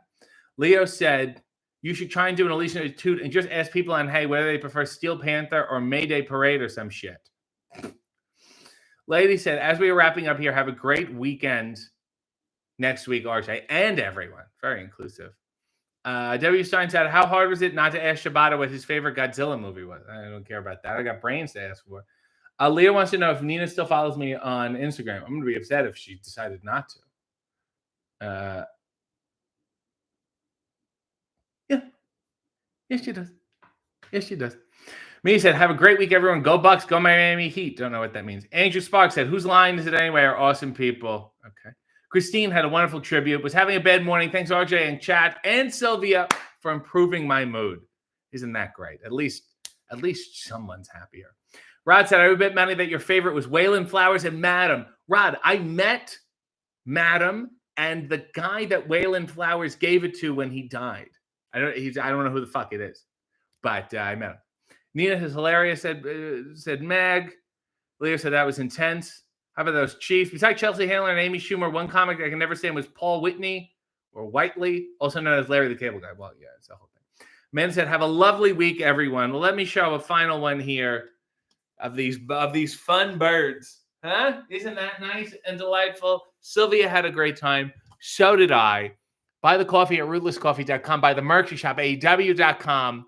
Leo said, you should try and do an Alicia Toot and just ask people on, hey, whether they prefer Steel Panther or Mayday Parade or some shit. Lady said, as we are wrapping up here, have a great weekend next week, RJ, and everyone. Very inclusive. W. Stein said, how hard was it not to ask Shabata what his favorite Godzilla movie was? I don't care about that. I got brains to ask for. Leah wants to know if Nina still follows me on Instagram. I'm going to be upset if she decided not to. Yeah. Yes, she does. Yes, she does. Me said, have a great week, everyone. Go Bucks. Go Miami Heat. Don't know what that means. Andrew Sparks said, whose line is it anyway? Are awesome people. Okay. Christine had a wonderful tribute. Was having a bad morning. Thanks, RJ and chat and Sylvia for improving my mood. Isn't that great? At least someone's happier. Rod said, I would bet money that your favorite was Waylon Flowers and Madam. Rod, I met Madam and the guy that Waylon Flowers gave it to when he died. I don't know who the fuck it is, but I met him. Nina is hilarious, said Meg. Leo said that was intense. How about those Chiefs? Besides Chelsea Handler and Amy Schumer, one comic I can never stand was Paul Whitney or Whiteley, also known as Larry the Cable Guy. Well, yeah, it's the whole thing. Men said, have a lovely week, everyone. Well, let me show a final one here of these fun birds. Huh? Isn't that nice and delightful? Sylvia had a great time. So did I. Buy the coffee at rootlesscoffee.com. Buy the merch shop, AEW.com.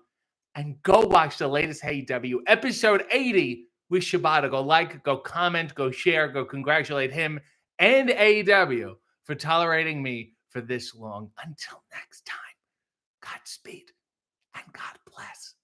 And go watch the latest AEW, episode 80 with Shibata. Go like, go comment, go share, go congratulate him and AEW for tolerating me for this long. Until next time, Godspeed and God bless.